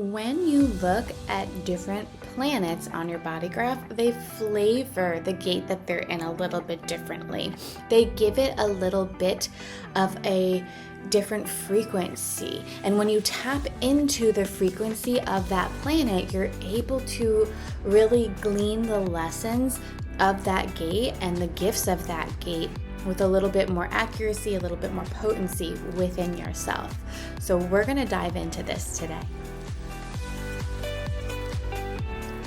When you look at different planets on your body graph, they flavor the gate that they're in a little bit differently. They give it a little bit of a different frequency. And when you tap into the frequency of that planet, you're able to really glean the lessons of that gate and the gifts of that gate with a little bit more accuracy, a little bit more potency within yourself. So we're going to dive into this today.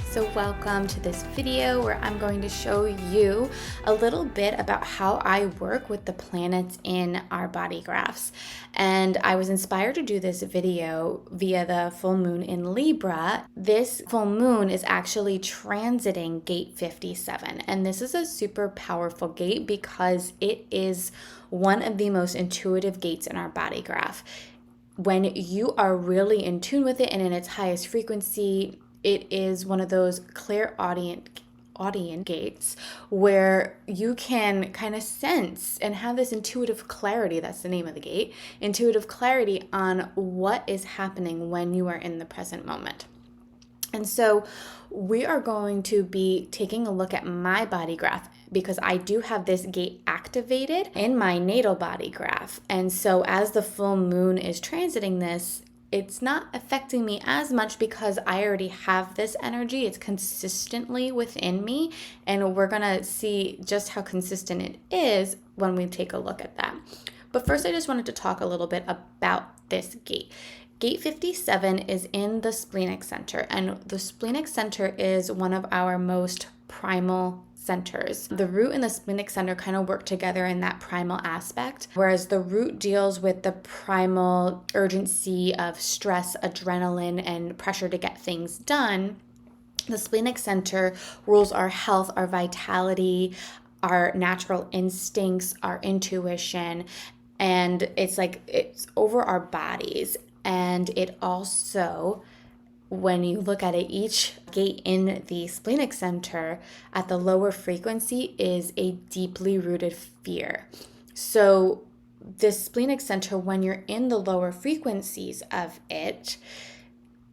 So welcome to this video where I'm going to show you a little bit about how I work with the planets in our body graphs. And I was inspired to do this video via the full moon in Libra. This full moon is actually transiting gate 57. And this is a super powerful gate because it is one of the most intuitive gates in our body graph. When you are really in tune with it and in its highest frequency, it is one of those clairaudient gates where you can kind of sense and have this intuitive clarity. That's the name of the gate. Intuitive clarity on what is happening when you are in the present moment. And so we are going to be taking a look at my body graph because I do have this gate activated in my natal body graph. And so as the full moon is transiting this, it's not affecting me as much because I already have this energy. It's consistently within me, and we're gonna see just how consistent it is when we take a look at that. But first, I just wanted to talk a little bit about this gate. Gate 57 is in the splenic center, and the splenic center is one of our most primal centers. The root and the splenic center kind of work together in that primal aspect, whereas the root deals with the primal urgency of stress, adrenaline, and pressure to get things done. The splenic center rules our health, our vitality, our natural instincts, our intuition, and it's over our bodies. And it also, when you look at it, each gate in the splenic center at the lower frequency is a deeply rooted fear. So this splenic center, when you're in the lower frequencies of it,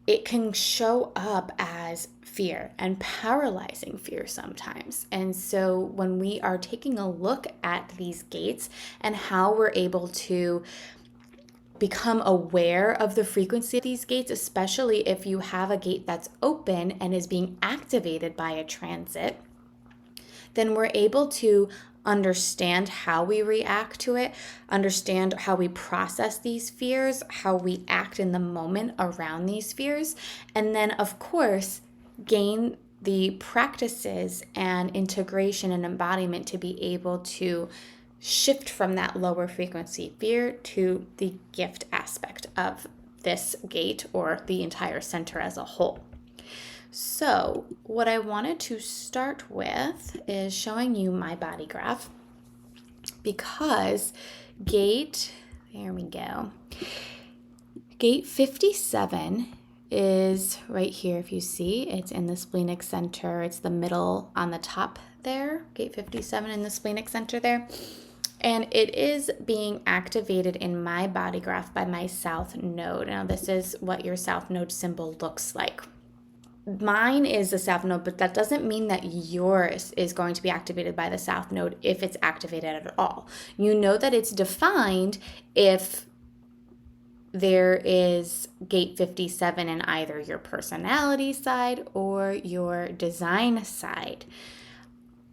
it can show up as fear and paralyzing fear sometimes. And so when we are taking a look at these gates and how we're able to become aware of the frequency of these gates, especially if you have a gate that's open and is being activated by a transit, then we're able to understand how we react to it, understand how we process these fears, how we act in the moment around these fears, and then, of course, gain the practices and integration and embodiment to be able to shift from that lower frequency fear to the gift aspect of this gate or the entire center as a whole. So what I wanted to start with is showing you my body graph because gate 57 is right here. If you see, it's in the splenic center. It's the middle on the top there, gate 57 in the splenic center there. And it is being activated in my body graph by my south node. Now, this is what your south node symbol looks like. Mine is the south node, but that doesn't mean that yours is going to be activated by the south node if it's activated at all. You know that it's defined if there is gate 57 in either your personality side or your design side.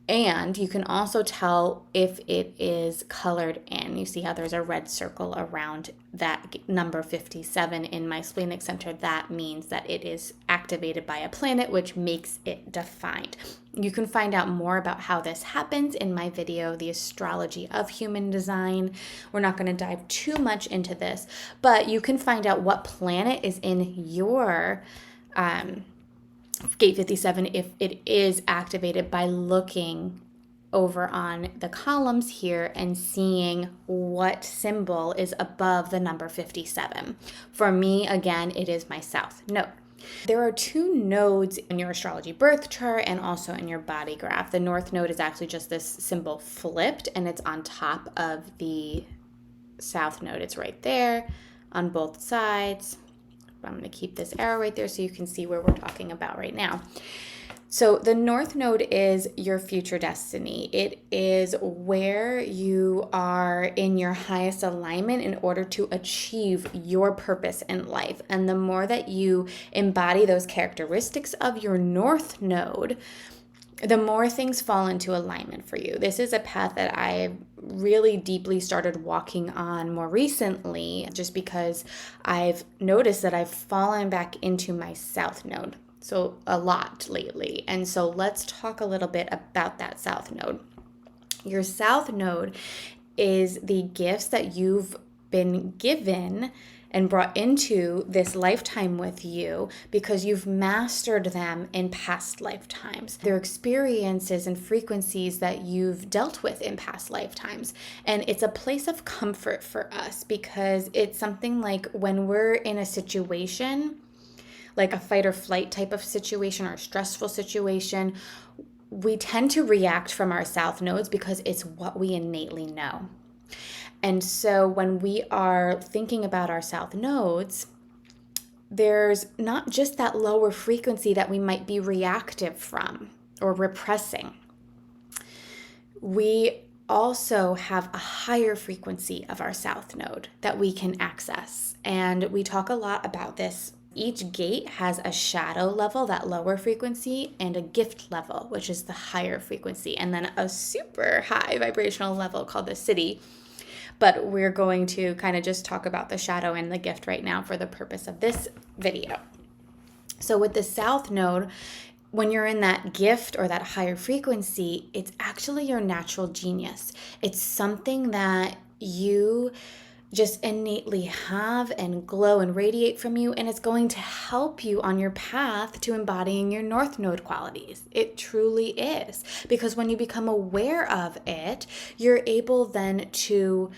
And you can also tell if it is colored in. You see how there's a red circle around that number 57 in my splenic center. That means that it is activated by a planet, which makes it defined. You can find out more about how this happens in my video, The Astrology of Human Design. We're not going to dive too much into this, but you can find out what planet is in your gate 57 if it is activated by looking over on the columns here and seeing what symbol is above the number 57. For me, again, it is my south node. There are two nodes in your astrology birth chart and also in your body graph. The north node is actually just this symbol flipped, and it's on top of the south node. It's right there on both sides. I'm going to keep this arrow right there so you can see where we're talking about right now. So the North Node is your future destiny. It is where you are in your highest alignment in order to achieve your purpose in life. And the more that you embody those characteristics of your North Node, the more things fall into alignment for you. This is a path that I really deeply started walking on more recently, just because I've noticed that I've fallen back into my South Node. So a lot lately. And so let's talk a little bit about that South Node. Your South Node is the gifts that you've been given and brought into this lifetime with you because you've mastered them in past lifetimes. They're experiences and frequencies that you've dealt with in past lifetimes. And it's a place of comfort for us because it's something like when we're in a situation, like a fight or flight type of situation or a stressful situation, we tend to react from our South Nodes because it's what we innately know. And so when we are thinking about our South Nodes, there's not just that lower frequency that we might be reactive from or repressing. We also have a higher frequency of our South Node that we can access. And we talk a lot about this. Each gate has a shadow level, that lower frequency, and a gift level, which is the higher frequency, and then a super high vibrational level called the city. But we're going to kind of just talk about the shadow and the gift right now for the purpose of this video. So with the South Node, when you're in that gift or that higher frequency, it's actually your natural genius. It's something that you just innately have and glow and radiate from you, and it's going to help you on your path to embodying your North Node qualities. It truly is, because when you become aware of it, you're able then to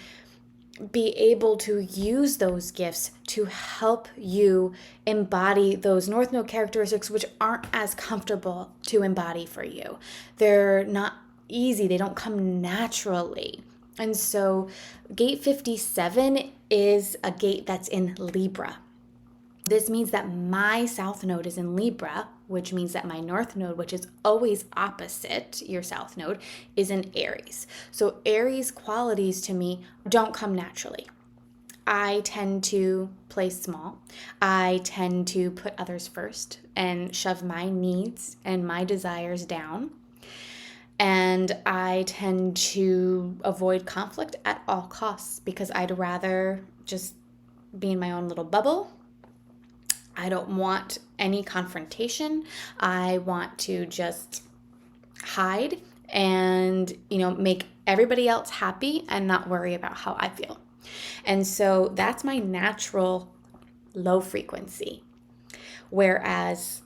be able to use those gifts to help you embody those North Node characteristics, which aren't as comfortable to embody for you. They're not easy. They don't come naturally. And so gate 57 is a gate that's in Libra. This means that my South Node is in Libra, which means that my North Node, which is always opposite your South Node, is in Aries. So Aries qualities to me don't come naturally. I tend to play small. I tend to put others first and shove my needs and my desires down. And I tend to avoid conflict at all costs because I'd rather just be in my own little bubble. I don't want any confrontation. I want to just hide and, make everybody else happy and not worry about how I feel. And so that's my natural low frequency. Whereas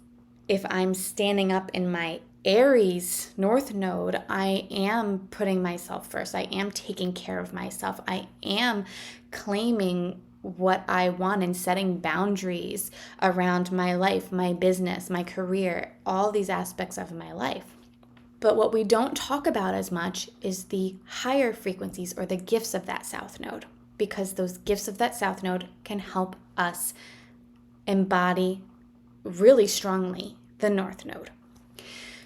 if I'm standing up in my Aries North Node, I am putting myself first. I am taking care of myself. I am claiming what I want and setting boundaries around my life, my business, my career, all these aspects of my life. But what we don't talk about as much is the higher frequencies or the gifts of that South Node, because those gifts of that South Node can help us embody really strongly the North Node.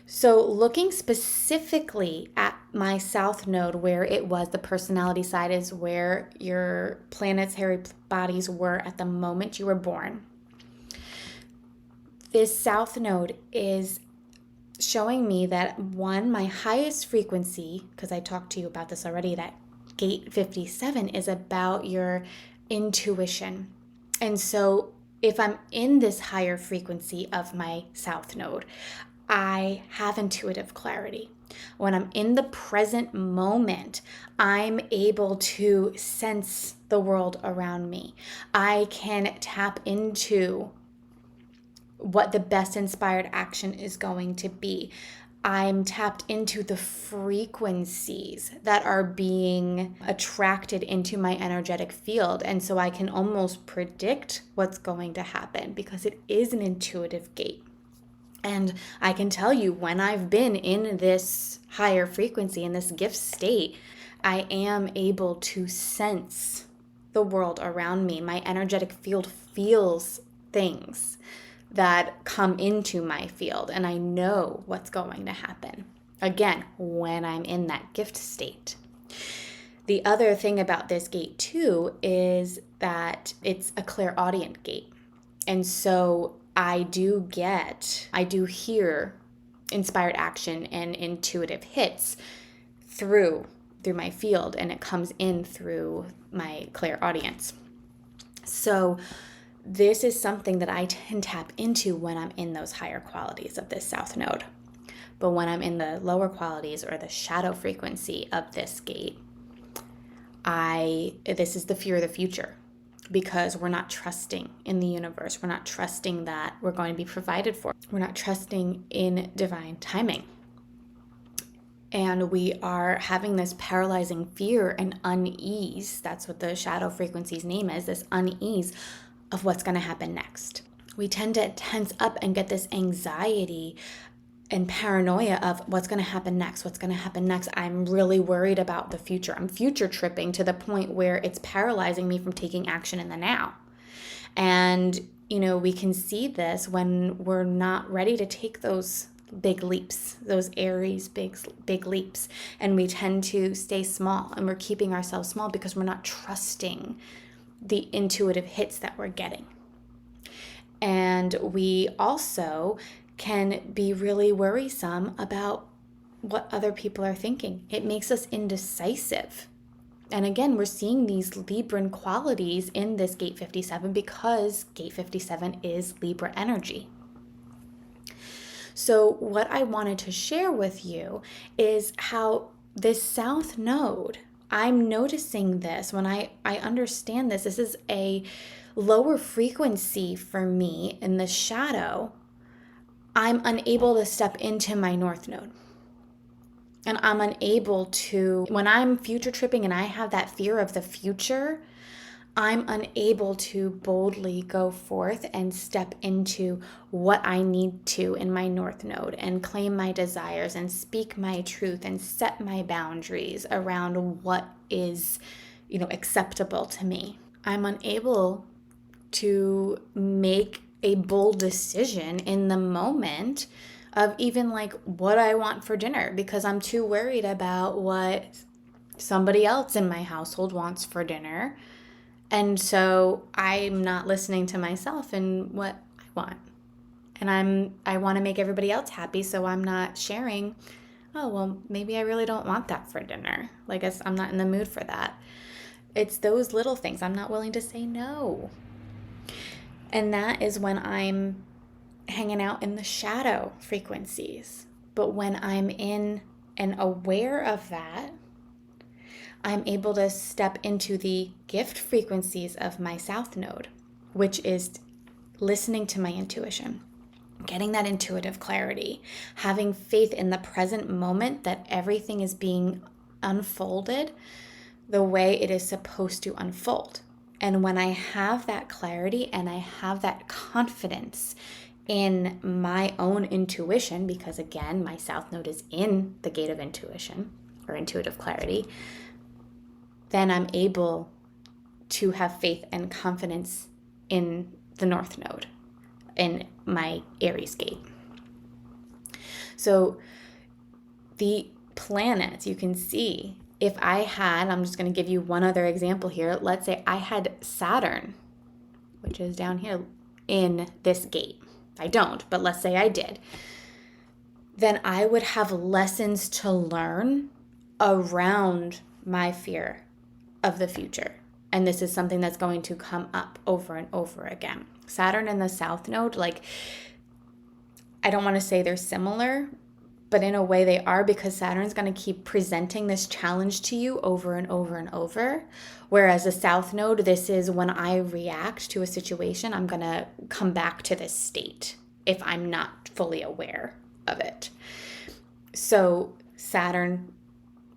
So looking specifically at my South Node, where it was the personality side is where your planetary bodies were at the moment you were born. This South Node is showing me that one, my highest frequency, because I talked to you about this already, that gate 57 is about your intuition. And so if I'm in this higher frequency of my South Node, I have intuitive clarity. When I'm in the present moment, I'm able to sense the world around me. I can tap into what the best inspired action is going to be. I'm tapped into the frequencies that are being attracted into my energetic field. And so I can almost predict what's going to happen because it is an intuitive gate. And I can tell you when I've been in this higher frequency, in this gift state, I am able to sense the world around me. My energetic field feels things that come into my field, and I know what's going to happen. Again, when I'm in that gift state. The other thing about this gate too is that it's a clairaudient gate. And so I do hear inspired action and intuitive hits through my field, and it comes in through my clairaudience. So this is something that I can tap into when I'm in those higher qualities of this South Node. But when I'm in the lower qualities or the shadow frequency of this gate, this is the fear of the future, because we're not trusting in the universe. We're not trusting that we're going to be provided for. We're not trusting in divine timing. And we are having this paralyzing fear and unease. That's what the shadow frequency's name is, this unease of what's going to happen next. We tend to tense up and get this anxiety and paranoia of what's going to happen next. I'm really worried about the future. I'm future tripping to the point where it's paralyzing me from taking action in the now. And, we can see this when we're not ready to take those big leaps, those Aries big leaps. And we tend to stay small, and we're keeping ourselves small because we're not trusting the intuitive hits that we're getting. And we also can be really worrisome about what other people are thinking. It makes us indecisive. And again, we're seeing these Libran qualities in this Gate 57 because Gate 57 is Libra energy. So what I wanted to share with you is how this South Node, I'm noticing this when I understand this. This is a lower frequency for me in the shadow. I'm unable to step into my North Node. And I'm unable to, when I'm future tripping and I have that fear of the future, I'm unable to boldly go forth and step into what I need to in my North Node and claim my desires and speak my truth and set my boundaries around what is, acceptable to me. I'm unable to make a bold decision in the moment of even what I want for dinner, because I'm too worried about what somebody else in my household wants for dinner. And so I'm not listening to myself and what I want. And I want to make everybody else happy, so I'm not sharing, oh, well, maybe I really don't want that for dinner. I'm not in the mood for that. It's those little things. I'm not willing to say no. And that is when I'm hanging out in the shadow frequencies. But when I'm in and aware of that, I'm able to step into the gift frequencies of my South Node, which is listening to my intuition, getting that intuitive clarity, having faith in the present moment that everything is being unfolded the way it is supposed to unfold. And when I have that clarity and I have that confidence in my own intuition, because again, my South Node is in the gate of intuition or intuitive clarity, then I'm able to have faith and confidence in the North Node, in my Aries gate. So the planets, you can see, if I had, I'm just going to give you one other example here. Let's say I had Saturn, which is down here in this gate. I don't, but let's say I did. Then I would have lessons to learn around my fear of the future. And this is something that's going to come up over and over again. Saturn and the South Node, I don't want to say they're similar, but in a way they are, because Saturn's going to keep presenting this challenge to you over and over and over. Whereas the South Node, this is when I react to a situation, I'm going to come back to this state if I'm not fully aware of it. So Saturn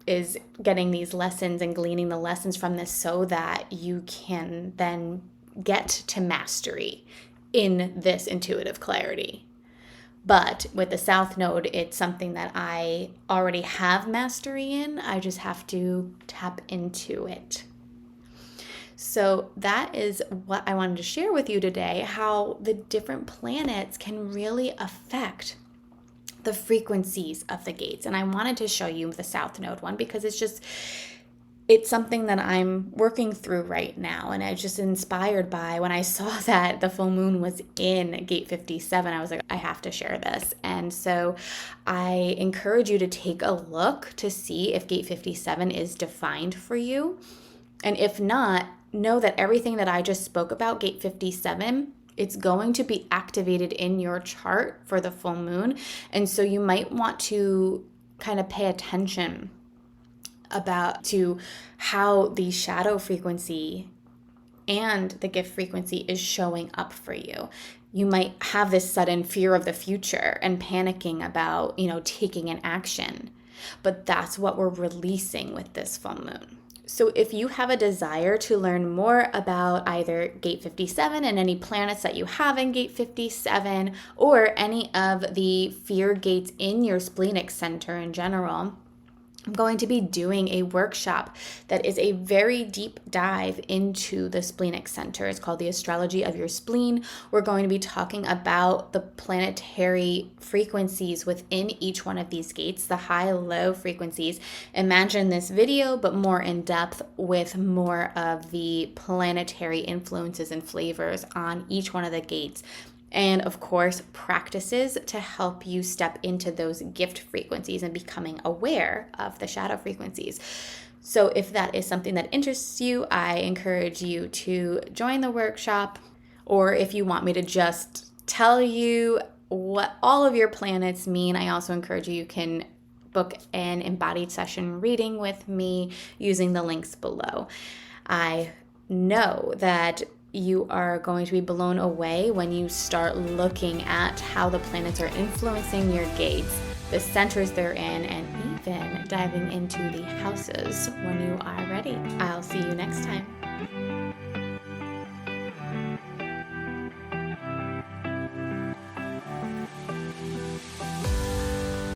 is getting these lessons and gleaning the lessons from this so that you can then get to mastery in this intuitive clarity. But with the South Node, it's something that I already have mastery in. I just have to tap into it. So that is what I wanted to share with you today, how the different planets can really affect the frequencies of the gates. And I wanted to show you the South Node one because it's something that I'm working through right now. And I was just inspired by when I saw that the full moon was in gate 57, I was like, I have to share this. And so I encourage you to take a look to see if gate 57 is defined for you. And if not, know that everything that I just spoke about, gate 57, it's going to be activated in your chart for the full moon. And so you might want to kind of pay attention to how the shadow frequency and the gift frequency is showing up for you. You might have this sudden fear of the future and panicking about, taking an action. But that's what we're releasing with this full moon. So if you have a desire to learn more about either gate 57 and any planets that you have in gate 57, or any of the fear gates in your splenic center in general, I'm going to be doing a workshop that is a very deep dive into the splenic center. It's called the Astrology of Your Spleen. We're going to be talking about the planetary frequencies within each one of these gates, the high-low frequencies. Imagine this video, but more in depth with more of the planetary influences and flavors on each one of the gates. And of course, practices to help you step into those gift frequencies and becoming aware of the shadow frequencies. So if that is something that interests you, I encourage you to join the workshop. Or if you want me to just tell you what all of your planets mean, I also encourage you can book an embodied session reading with me using the links below. I know that you are going to be blown away when you start looking at how the planets are influencing your gates, the centers they're in, and even diving into the houses when you are ready. I'll see you next time.